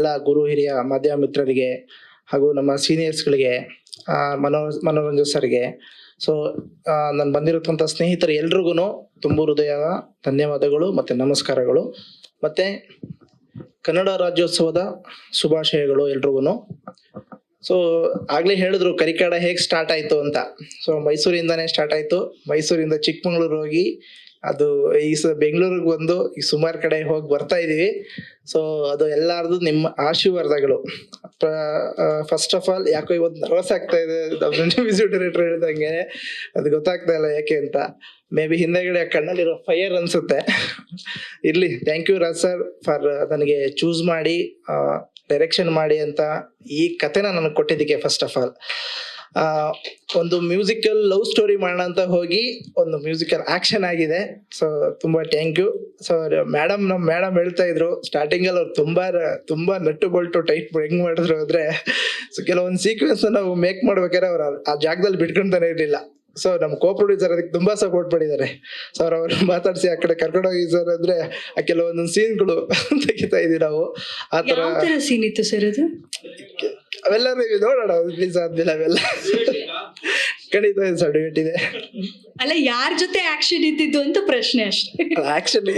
ಎಲ್ಲ ಗುರು ಹಿರಿಯ ಮಾಧ್ಯಮ ಮಿತ್ರರಿಗೆ ಹಾಗೂ ನಮ್ಮ ಸೀನಿಯರ್ಸ್ಗಳಿಗೆ ಮನೋರಂಜನ್ ಸರ್ಗೆ ಸೊ ನಾನು ಬಂದಿರತಕ್ಕಂಥ ಸ್ನೇಹಿತರು ಎಲ್ರಿಗೂ ತುಂಬ ಹೃದಯದ ಧನ್ಯವಾದಗಳು ಮತ್ತೆ ನಮಸ್ಕಾರಗಳು. ಮತ್ತೆ ಕನ್ನಡ ರಾಜ್ಯೋತ್ಸವದ ಶುಭಾಶಯಗಳು ಎಲ್ರಿಗೂ. ಸೊ ಆಗ್ಲೇ ಹೇಳಿದ್ರು ಕರಿಕಾಡ ಹೇಗೆ ಸ್ಟಾರ್ಟ್ ಆಯ್ತು ಅಂತ. ಸೊ ಮೈಸೂರಿಂದಾನೇ ಸ್ಟಾರ್ಟ್ ಆಯ್ತು. ಮೈಸೂರಿಂದ ಚಿಕ್ಕಮಂಗ್ಳೂರು ಹೋಗಿ ಅದು ಈ ಬೆಂಗಳೂರಿಗೆ ಬಂದು ಈ ಸುಮಾರು ಕಡೆ ಹೋಗಿ ಬರ್ತಾ ಇದೀವಿ. ಸೊ ಅದು ಎಲ್ಲಾರ್ದು ನಿಮ್ಮ ಆಶೀರ್ವಾದಗಳು. ಫಸ್ಟ್ ಆಫ್ ಆಲ್ ಯಾಕೋ ಇವತ್ತು ನರ್ವಸ್ ಆಗ್ತಾ ಇದೆ, ಮ್ಯೂಸಿಕ್ ಡೈರೆಕ್ಟರ್ ಹೇಳ್ದಂಗೆ ಅದು ಗೊತ್ತಾಗ್ತಾ ಇಲ್ಲ ಯಾಕೆ ಅಂತ. ಮೇ ಬಿ ಹಿಂದೆಗಡೆ ಕಣ್ಣಲ್ಲಿರೋ ಫೈರ್ ಅನ್ಸುತ್ತೆ. ಇರ್ಲಿ, thank you Raj sir for ನನಗೆ ಚೂಸ್ ಮಾಡಿ ಡೈರೆಕ್ಷನ್ ಮಾಡಿ ಅಂತ ಈ ಕಥೆನ ನನಗೆ ಕೊಟ್ಟಿದ್ದಕ್ಕೆ. ಫಸ್ಟ್ ಆಫ್ ಆಲ್ ಒಂದು ಮ್ಯೂಸಿಕಲ್ ಲವ್ ಸ್ಟೋರಿ ಮಾಡೋಣ ಅಂತ ಹೋಗಿ ಒಂದು ಮ್ಯೂಸಿಕಲ್ ಆಕ್ಷನ್ ಆಗಿದೆ. ಸೊ ತುಂಬಾ ಥ್ಯಾಂಕ್ ಯು. ಸೊ ನಮ್ಮ ಮೇಡಮ್ ಹೇಳ್ತಾ ಇದ್ರು ಸ್ಟಾರ್ಟಿಂಗ್ ಅಲ್ಲಿ ಅವ್ರು ತುಂಬಾ ನಟ್ಟು ಬೋಲ್ಟು ಟೈಟ್ ಹೆಂಗ್ ಮಾಡಿದ್ರು ಅಂದ್ರೆ, ಸೊ ಕೆಲವೊಂದು ಸೀಕ್ವೆನ್ಸ್ ನಾವು ಮೇಕ್ ಮಾಡ್ಬೇಕಾದ್ರೆ ಅವ್ರು ಆ ಜಾಗದಲ್ಲಿ ಬಿಟ್ಕೊಂತಾನೆ ಇರ್ಲಿಲ್ಲ. ಸೊ ನಮ್ಮ ಕೋ ಪ್ರೊಡ್ಯೂಸರ್ ಅದಕ್ಕೆ ತುಂಬಾ ಸಪೋರ್ಟ್ ಮಾಡಿದ್ದಾರೆ. ಸೊ ಅವ್ರು ಮಾತಾಡ್ಸಿ ಆ ಕಡೆ ಕರ್ಕೊಂಡೋಗಿ ಸರ್ ಅಂದ್ರೆ ಆ ಕೆಲವೊಂದೊಂದು ಸೀನ್ಗಳು ತೆಗಿತಾ ಇದೀವಿ ನಾವು. ಆತರ ಸೀನ್ ಇತ್ತು ಸರ್ ಅದು? ಅವೆಲ್ಲ ನೋಡೋಣ ಪ್ಲೀಸ್ ಆದ್ಮೇಲೆ ಅವೆಲ್ಲ ಖಂಡಿತ ಸರ್ಟಿಫಿಕೇಟ್ ಇದೆ. ಅಲ್ಲ, ಯಾರ ಜೊತೆ ಆಕ್ಷನ್ ಇದ್ದಿದ್ದು ಅಂತ ಪ್ರಶ್ನೆ ಅಷ್ಟೇ. ಆಕ್ಷನ್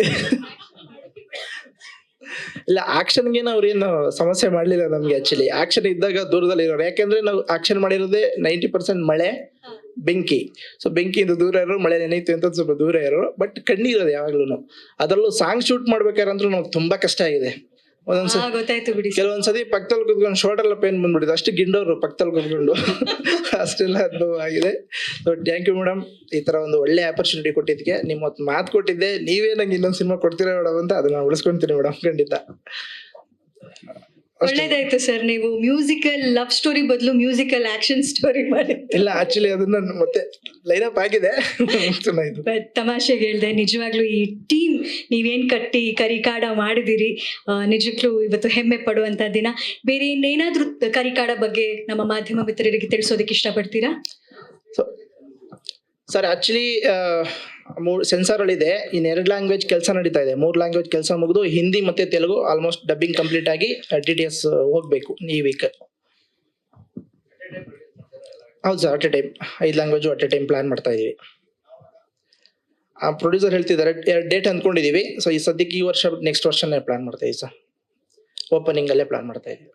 ಇಲ್ಲ, ಆಕ್ಷನ್ಗೆ ಅವ್ರೇನು ಸಮಸ್ಯೆ ಮಾಡ್ಲಿಲ್ಲ ನಮ್ಗೆ. ಆಕ್ಚುಲಿ ಆಕ್ಷನ್ ಇದ್ದಾಗ ದೂರದಲ್ಲಿ ಇರೋರು, ಯಾಕಂದ್ರೆ ನಾವು ಆಕ್ಷನ್ ಮಾಡಿರೋದೇ 90% ಮಳೆ ಬೆಂಕಿ. ಸೊ ಬೆಂಕಿಯಿಂದ ದೂರ ಇರೋರು, ಮಳೆ ನೆನೀತು ಅಂತ ಸ್ವಲ್ಪ ದೂರ ಇರೋರು, ಬಟ್ ಕಣ್ಣಿರೋದು ಯಾವಾಗ್ಲೂ. ಅದರಲ್ಲೂ ಸಾಂಗ್ ಶೂಟ್ ಮಾಡ್ಬೇಕಾರಂದ್ರೂ ನಮ್ಗೆ ತುಂಬಾ ಕಷ್ಟ ಆಗಿದೆ. ಗೊತ್ತಾಯ್ತು ಬಿಡಿ. ಕೆಲವೊಂದ್ಸತಿ ಪಕ್ಕದಲ್ಲಿ ಕುತ್ಕೊಂಡು ಶೋಲ್ಡರ್ ಎಲ್ಲ ಪೇನ್ ಬಂದ್ಬಿಟ್ಟಿದೆ, ಅಷ್ಟು ಗಿಂಡೋರು ಪಕ್ಕದಲ್ಲಿ ಕುತ್ಕೊಂಡು ಅಷ್ಟೆಲ್ಲ ಅನುಭವ ಆಗಿದೆ. ಸೊ ಥ್ಯಾಂಕ್ ಯು ಮೇಡಮ್, ಈ ತರ ಒಂದು ಒಳ್ಳೆ ಆಪರ್ಚುನಿಟಿ ಕೊಟ್ಟಿದ್ದಕ್ಕೆ. ನಿಮ್ಮ ಮಾತು ಕೊಟ್ಟಿದ್ದೆ, ನೀವೇ ನಂಗೆ ಇನ್ನೊಂದು ಸಿನಿಮಾ ಕೊಡ್ತೀರಾ ಮೇಡಮ್ ಅಂತ, ಅದನ್ನ ಉಳಿಸ್ಕೊಂತೀನಿ ಮೇಡಮ್ ಖಂಡಿತ. ಒಳ್ಳೇದಾಯ್ತು ಸರ್, ನೀವು ಮ್ಯೂಸಿಕಲ್ ಲವ್ ಸ್ಟೋರಿ ಬದಲು ಮ್ಯೂಸಿಕಲ್ ಆಕ್ಷನ್ ಸ್ಟೋರಿ ಮಾಡಿ. ಇಲ್ಲ, ಆಕ್ಚುಲಿ ಅದನ್ನ ಮತ್ತೆ ಲೈನಪ್ ಆಗಿದೆ. ತಮಾಷೆಗೆ ಹೇಳ್ದೆ, ನಿಜವಾಗ್ಲೂ ಈ ಟೀಮ್ ನೀವೇನ್ ಕಟ್ಟಿ ಕರಿಕಾಡ ಮಾಡಿದಿರಿ, ನಿಜಕ್ಕೂ ಇವತ್ತು ಹೆಮ್ಮೆ ಪಡುವಂತ ದಿನ. ಬೇರೆ ಇನ್ನೇನಾದ್ರೂ ಕರಿಕಾಡ ಬಗ್ಗೆ ನಮ್ಮ ಮಾಧ್ಯಮ ಮಿತ್ರರಿಗೆ ತಿಳಿಸೋದಕ್ಕೆ ಇಷ್ಟಪಡ್ತೀರಾ? ಸರ್ ಆಕ್ಚುಲಿ ಸೆನ್ಸಾರ್ ಅಲ್ಲಿ ಇದೆ, ಇನ್ 2 ಲ್ಯಾಂಗ್ವೇಜ್ ಕೆಲಸ ನಡೀತಾ ಇದೆ. 3 ಲ್ಯಾಂಗ್ವೇಜ್ ಕೆಲಸ ಮುಗಿದು ಹಿಂದಿ ಮತ್ತೆ ತೆಲುಗು ಆಲ್ಮೋಸ್ಟ್ ಡಬ್ಬಿಂಗ್ ಕಂಪ್ಲೀಟ್ ಆಗಿ DTS ಹೋಗ್ಬೇಕು ಈ ವೀಕ್. ಹೌದು sir, at A time 5 language at A time plan ಮಾಡ್ತಾ ಇದೀವಿ. ಆ ಪ್ರೊಡ್ಯೂಸರ್ ಹೇಳ್ತಿದ್ದಾರೆ 2 ಡೇಟ್ ಅಂದ್ಕೊಂಡಿದೀವಿ. ಸೊ ಈ ಸದ್ಯಕ್ಕೆ ಈ ವರ್ಷ ನೆಕ್ಸ್ಟ್ ವರ್ಷನೇ ಪ್ಲಾನ್ ಮಾಡ್ತಾ ಇದೀವಿ ಸರ್. ಓಪನಿಂಗ್ ಅಲ್ಲೇ ಪ್ಲಾನ್ ಮಾಡ್ತಾ ಇದೀವಿ.